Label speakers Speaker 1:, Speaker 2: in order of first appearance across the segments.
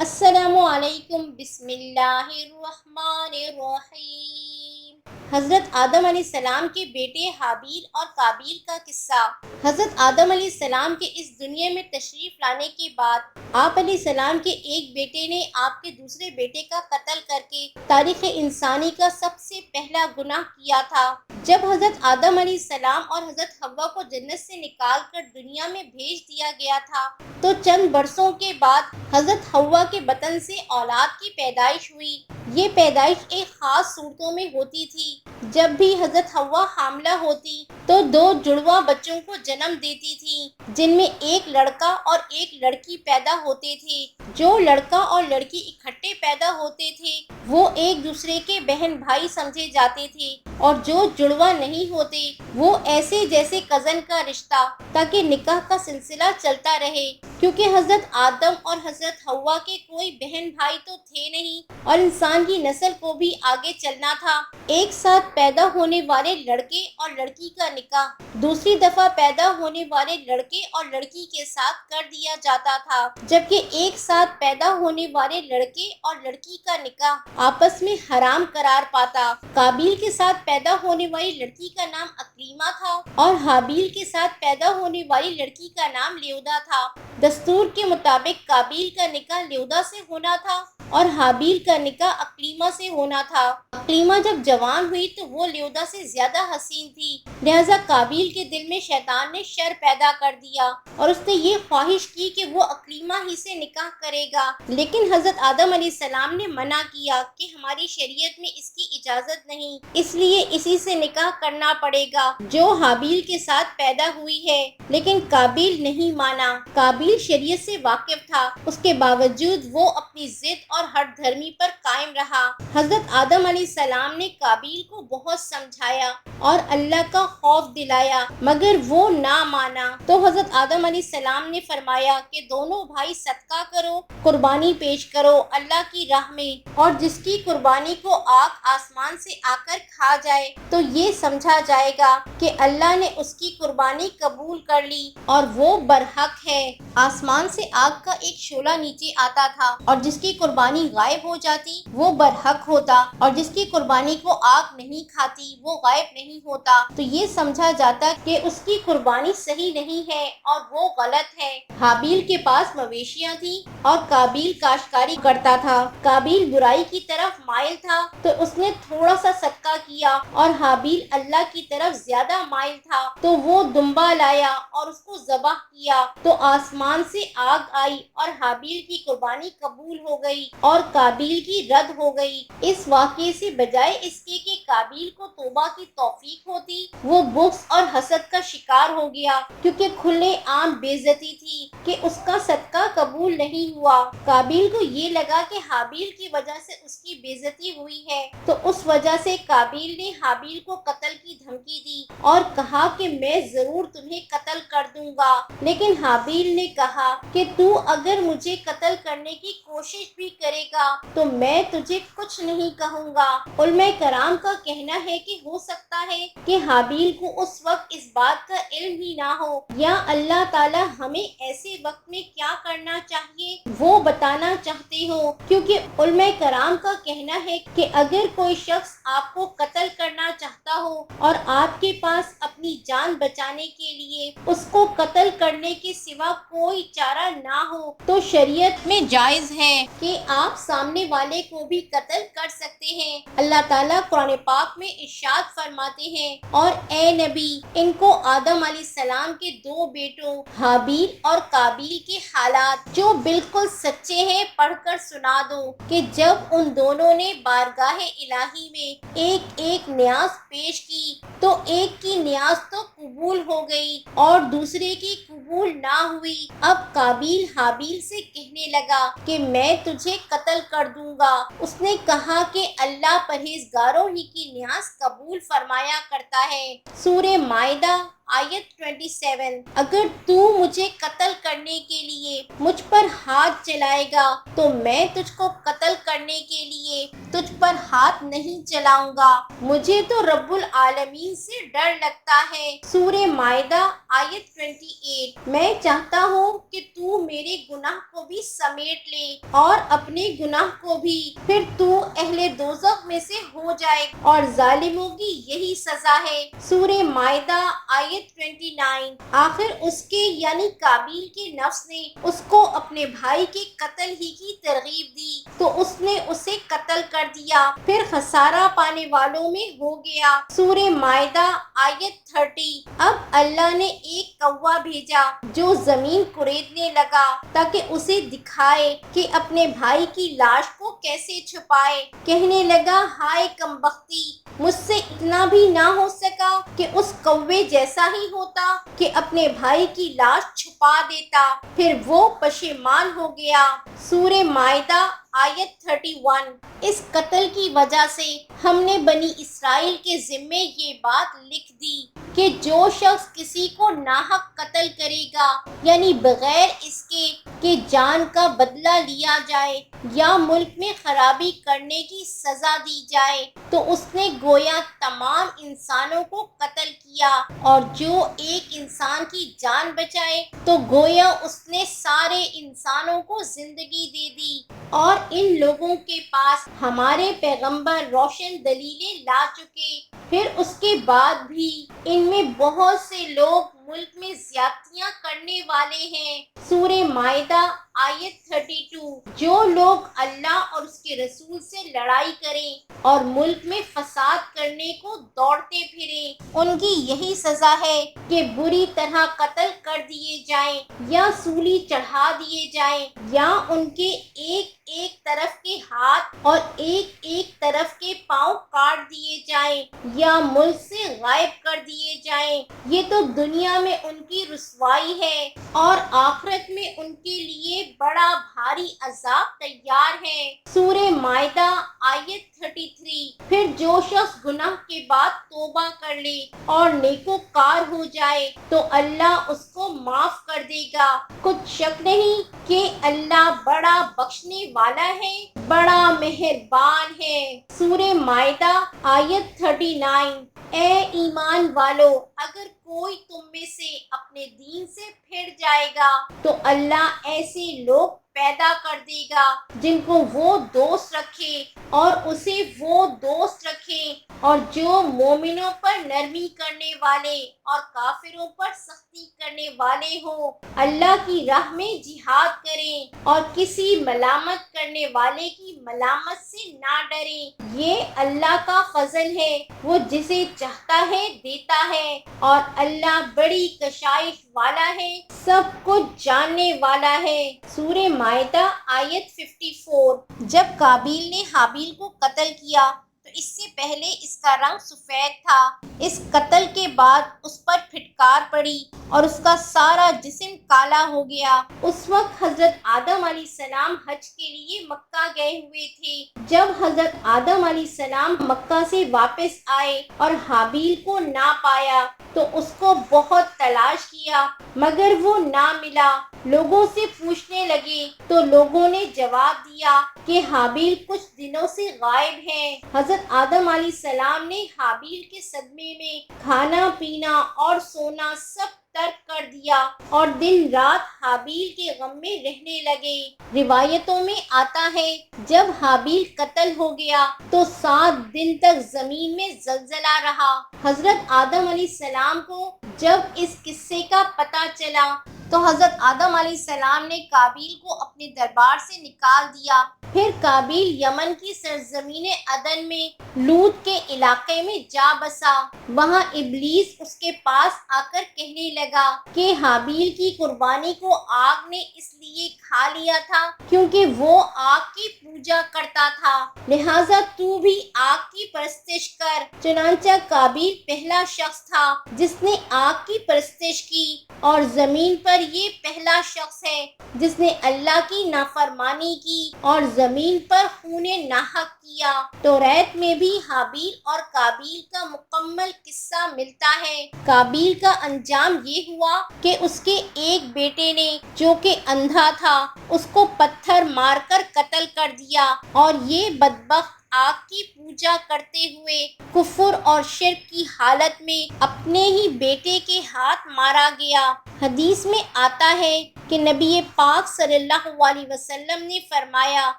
Speaker 1: السلام علیکم، بسم اللہ الرحمن الرحیم۔ حضرت آدم علیہ السلام کے بیٹے حابیل اور قابیل کا قصہ۔ حضرت آدم علیہ السلام کے اس دنیا میں تشریف لانے کے بعد آپ علیہ السلام کے ایک بیٹے نے آپ کے دوسرے بیٹے کا قتل کر کے تاریخ انسانی کا سب سے پہلا گناہ کیا تھا۔ جب حضرت آدم علیہ السلام اور حضرت حوا کو جنت سے نکال کر دنیا میں بھیج دیا گیا تھا تو چند برسوں کے بعد حضرت حوا کے بطن سے اولاد کی پیدائش ہوئی۔ یہ پیدائش ایک خاص صورتوں میں ہوتی تھی۔ جب بھی حضرت حوا حاملہ ہوتی تو دو جڑواں بچوں کو جنم دیتی تھی، جن میں ایک لڑکا اور ایک لڑکی پیدا ہوتے تھے۔ جو لڑکا اور لڑکی اکٹھے پیدا ہوتے تھے وہ ایک دوسرے کے بہن بھائی سمجھے جاتے تھے، اور جو جڑواں نہیں ہوتے وہ ایسے جیسے کزن کا رشتہ، تاکہ نکاح کا سلسلہ چلتا رہے۔ کیونکہ حضرت آدم اور حضرت حوا کے کوئی بہن بھائی تو تھے نہیں، اور انسان کی نسل کو بھی آگے چلنا تھا، ایک ساتھ پیدا ہونے والے لڑکے اور لڑکی کا نکاح دوسری دفعہ پیدا ہونے والے لڑکے اور لڑکی کے ساتھ کر دیا جاتا تھا، جبکہ ایک ساتھ پیدا ہونے والے لڑکے اور لڑکی کا نکاح آپس میں حرام قرار پاتا۔ قابیل کے ساتھ پیدا ہونے والی لڑکی کا نام اکلیمہ تھا، اور حابیل کے ساتھ پیدا ہونے والی لڑکی کا نام لیودا تھا۔ دستور کے مطابق قابیل کا نکاح لیودا سے ہونا تھا اور حابیل کا نکاح اکلیمہ سے ہونا تھا۔ اکلیمہ جب جوان ہوئی تو وہ لیودا سے زیادہ حسین تھی، لہذا قابیل کے دل میں شیطان نے شر پیدا کر دیا اور اس نے یہ خواہش کی کہ وہ اکلیمہ ہی سے نکاح کرے گا، لیکن حضرت آدم علیہ السلام نے منع کیا کہ ہماری شریعت میں اس کی اجازت نہیں، اس لیے اسی سے نکاح کرنا پڑے گا جو حابیل کے ساتھ پیدا ہوئی ہے۔ لیکن قابیل نہیں مانا۔ قابیل شریعت سے واقف تھا، اس کے باوجود وہ اپنی ضد اور ہٹ دھرمی پر قائم رہا۔ حضرت آدم علیہ السلام نے قابیل کو بہت سمجھایا اور اللہ کا خوف دلایا، مگر وہ نہ مانا۔ تو حضرت آدم علیہ السلام نے فرمایا کہ دونوں بھائی صدقہ کرو، قربانی پیش کرو اللہ کی راہ میں، اور جس کی قربانی کو آگ آسمان سے آ کر کھا جائے تو یہ سمجھا جائے گا کہ اللہ نے اس کی قربانی قبول کر لی اور وہ برحق ہے۔ آسمان سے آگ کا ایک شعلہ نیچے آتا تھا، اور جس کی قربانی غائب ہو جاتی وہ برحق ہوتا، اور جس کی قربانی کو آگ نہیں کھاتی وہ غائب نہیں ہوتا، تو یہ سمجھا جاتا کہ اس کی قربانی صحیح نہیں ہے اور وہ غلط ہے۔ حابیل کے پاس مویشیاں تھیں اور قابیل کاشتکاری کرتا تھا۔ قابیل برائی کی طرف مائل تھا تو اس نے تھوڑا سا صدقہ کیا، اور حابیل اللہ کی طرف زیادہ مائل تھا تو وہ دمبا لایا اور اس کو ذبح کیا، تو آسمان سے آگ آئی اور حابیل کی قربانی قبول ہو گئی اور قابیل کی رد ہو گئی۔ اس واقعے سے بجائے اس کے کہ قابیل کو توبہ کی توفیق ہوتی، وہ بغض اور حسد کا شکار ہو گیا، کیونکہ کھلے عام بے عزتی تھی کہ اس کا صدقہ قبول نہیں ہوا۔ قابیل کو یہ لگا کہ حابیل کی وجہ سے اس کی بے عزتی ہوئی ہے، تو اس وجہ سے قابیل نے حابیل کو قتل کی دھمکی دی اور کہا کہ میں ضرور تمہیں قتل کر دوں گا، لیکن حابیل نے کہا کہ تو اگر مجھے قتل کرنے کی کوشش بھی کرے گا تو میں تجھے کچھ نہیں کہوں گا۔ علماء کرام کا کہنا ہے کہ ہو سکتا ہے کہ حابیل کو اس وقت اس بات کا علم ہی نہ ہو، یا اللہ تعالی ہمیں ایسے وقت میں کیا کرنا چاہیے وہ بتانا چاہتے ہو، کیونکہ علماء کرام کا کہنا ہے کہ اگر کوئی شخص آپ کو قتل کرنا چاہتا ہو اور آپ کے پاس اپنی جان بچانے کے لیے اس کو قتل کرنے کے سوا کوئی چارہ نہ ہو تو شریعت میں جائز ہے کہ آپ سامنے والے کو بھی قتل کر سکتے ہیں۔ اللہ تعالیٰ قرآن پاک میں ارشاد فرماتے ہیں، اور اے نبی ان کو آدم علیہ السلام کے دو بیٹوں حابیل اور قابیل کے حالات جو بالکل سچے ہیں پڑھ کر سنا دو کہ جب ان دونوں نے بارگاہ الہی میں ایک ایک نیاز پیش کی تو ایک کی نیاز تو قبول ہو گئی اور دوسرے کی قبول نہ ہوئی۔ اب قابیل حابیل سے کہنے لگا کہ میں تجھے قتل کر دوں گا۔ اس نے کہا کہ اللہ پرہیزگاروں ہی کی نیاز قبول فرمایا کرتا ہے۔ سورہ مائدہ آیت 27۔ اگر تو مجھے قتل کرنے کے لیے مجھ پر ہاتھ چلائے گا تو میں تجھ کو قتل کرنے کے لیے تجھ پر ہاتھ نہیں چلاؤں گا، مجھے تو رب العالمین سے ڈر لگتا ہے۔ سورہ مائدہ آیت 28۔ میں چاہتا ہوں کہ تو میرے گناہ کو بھی سمیٹ لے اور اپنے گناہ کو بھی، پھر تو اہل دوزخ میں سے ہو جائے اور ظالموں کی یہی سزا ہے۔ سورہ مائدہ آیت 29۔ آخر اس کے یعنی قابیل کے نفس نے اس کو اپنے بھائی کے قتل ہی کی ترغیب دی تو اس نے اسے قتل کر دیا، پھر خسارہ پانے والوں میں ہو گیا۔ سورہ مائدہ آیت 30۔ اب اللہ نے ایک کوا بھیجا جو زمین کریدنے لگا تاکہ اسے دکھائے کہ اپنے بھائی کی لاش کو کیسے چھپائے۔ کہنے لگا، ہائے کم بختی، مجھ سے اتنا بھی نہ ہو سکا کہ اس کوے جیسا ہی ہوتا کہ اپنے بھائی کی لاش چھپا دیتا، پھر وہ پشیمان ہو گیا۔ سورہ مائدہ آیت 31۔ اس قتل کی وجہ سے ہم نے بنی اسرائیل کے ذمے یہ بات لکھ دی کہ جو شخص کسی کو ناحق قتل کرے گا، یعنی بغیر اس کے کہ جان کا بدلہ لیا جائے یا ملک میں خرابی کرنے کی سزا دی جائے، تو اس نے گویا تمام انسانوں کو قتل کیا، اور جو ایک انسان کی جان بچائے تو گویا اس نے سارے انسانوں کو زندگی دے دی۔ اور ان لوگوں کے پاس ہمارے پیغمبر روشن دلیلیں لا چکے، پھر اس کے بعد بھی ان میں بہت سے لوگ ملک میں زیادتیاں کرنے والے ہیں۔ سورہ مائدہ آیت 32۔ جو لوگ اللہ اور اس کے رسول سے لڑائی کریں اور ملک میں فساد کرنے کو دوڑتے پھریں، ان کی یہی سزا ہے کہ بری طرح قتل کر دیے جائیں یا سولی چڑھا دیے جائیں، یا ان کے ایک ایک طرف کے ہاتھ اور ایک ایک طرف کے پاؤں کاٹ دیے جائیں یا ملک سے غائب کر دیے جائیں۔ یہ تو دنیا میں ان کی رسوائی ہے، اور آخرت میں ان کے لیے بڑا بھاری عذاب تیار ہے۔ سورہ مائدہ آیت 33۔ پھر جو شخص گناہ کے بعد توبہ کر لے اور نیکوکار ہو جائے تو اللہ اس کو معاف کر دے گا۔ کچھ شک نہیں کہ اللہ بڑا بخشنے والا ہے، بڑا مہربان ہے۔ سورہ مائدہ آیت 39۔ اے ایمان والو، اگر کوئی تم میں سے اپنے دین سے پھر جائے گا تو اللہ ایسے لوگ پیدا کر دے گا جن کو وہ دوست رکھے اور اسے وہ دوست رکھے، اور جو مومنوں پر نرمی کرنے والے اور کافروں پر سختی کرنے والے ہوں، اللہ کی راہ میں جہاد کریں اور کسی ملامت کرنے والے کی ملامت سے نہ ڈریں۔ یہ اللہ کا فضل ہے، وہ جسے چاہتا ہے دیتا ہے، اور اللہ بڑی کشائش والا ہے، سب کچھ جاننے والا ہے۔ سورہ مائدہ آیت 54۔ جب قابیل نے حابیل کو قتل کیا تو اس سے پہلے اس کا رنگ سفید تھا۔ اس قتل کے بعد اس پر پھٹکار پڑی اور اس کا سارا جسم کالا ہو گیا۔ اس وقت حضرت آدم علیہ السلام حج کے لیے مکہ گئے ہوئے تھے۔ جب حضرت آدم علیہ السلام مکہ سے واپس آئے اور حابیل کو نہ پایا تو اس کو بہت تلاش کیا مگر وہ نہ ملا۔ لوگوں سے پوچھنے لگے تو لوگوں نے جواب دیا کہ حابیل کچھ دنوں سے غائب ہے۔ حضرت آدم علیہ السلام نے حابیل کے صدمے میں کھانا پینا اور سونا سب ترک کر دیا اور دن رات حابیل کے غم میں رہنے لگے۔ روایتوں میں آتا ہے جب حابیل قتل ہو گیا تو 7 دن تک زمین میں زلزلہ رہا۔ حضرت آدم علیہ السلام کو جب اس قصے کا پتہ چلا تو حضرت آدم علیہ السلام نے قابیل کو اپنے دربار سے نکال دیا۔ پھر قابیل یمن کی سرزمین عدن میں لوط کے علاقے میں جا بسا۔ وہاں ابلیس اس کے پاس آ کر کہنے لگا کہ حابیل کی قربانی کو آگ نے اس لیے کھا لیا تھا کیونکہ وہ آگ کی پوجا کرتا تھا، لہٰذا تو بھی آگ کی پرستش کر۔ چنانچہ قابیل پہلا شخص تھا جس نے آگ کی پرستش کی، اور زمین پر یہ پہلا شخص ہے جس نے اللہ کی نافرمانی کی اور زمین پر خون ناحق کیا۔ توریت میں بھی حابیل اور قابیل کا مکمل قصہ ملتا ہے۔ قابیل کا انجام یہ ہوا کہ اس کے ایک بیٹے نے، جو کہ اندھا تھا، اس کو پتھر مار کر قتل کر دیا، اور یہ بدبخت آگ کی پوجا کرتے ہوئے کفر اور شرک کی حالت میں اپنے ہی بیٹے کے ہاتھ مارا گیا۔ حدیث میں آتا ہے کہ نبی پاک صلی اللہ علیہ وسلم نے فرمایا،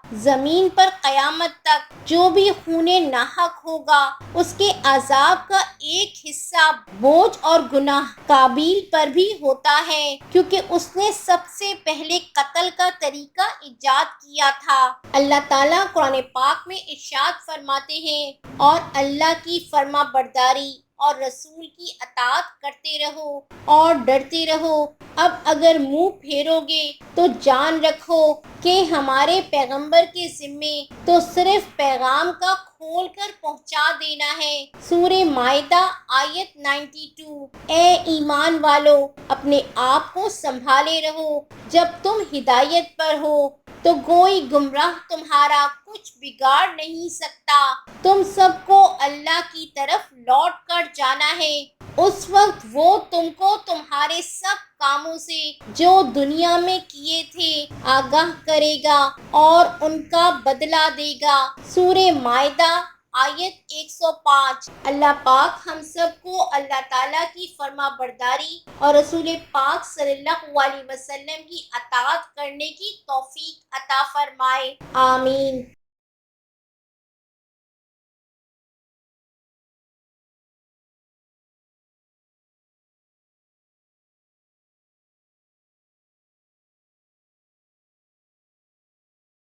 Speaker 1: زمین پر قیامت تک جو بھی خون ناحق ہوگا، اس کے عذاب کا ایک حصہ بوجھ اور گناہ قابیل پر بھی ہوتا ہے، کیونکہ اس نے سب سے پہلے قتل کا طریقہ ایجاد کیا تھا۔ اللہ تعالیٰ قرآن پاک میں ارشاد فرماتے ہیں، اور اللہ کی فرما برداری اور رسول کی اطاعت کرتے رہو اور ڈرتے رہو۔ اب اگر منہ پھیرو گے تو جان رکھو کہ ہمارے پیغمبر کے ذمے تو صرف پیغام کا کھول کر پہنچا دینا ہے۔ سورہ مائدہ آیت 92۔ اے ایمان والو، اپنے آپ کو سنبھالے رہو جب تم ہدایت پر ہو، تو کوئی گمراہ تمہارا کچھ بگاڑ نہیں سکتا۔ تم سب کو اللہ کی طرف لوٹ کر جانا ہے۔ اس وقت وہ تم کو تمہارے سب کاموں سے جو دنیا میں کیے تھے آگاہ کرے گا اور ان کا بدلہ دے گا۔ سورہ مائدہ آیت 105۔ اللہ پاک ہم سب کو اللہ تعالیٰ کی فرما برداری اور رسول پاک صلی اللہ علیہ وسلم کی اطاعت کرنے کی توفیق عطا فرمائے، آمین۔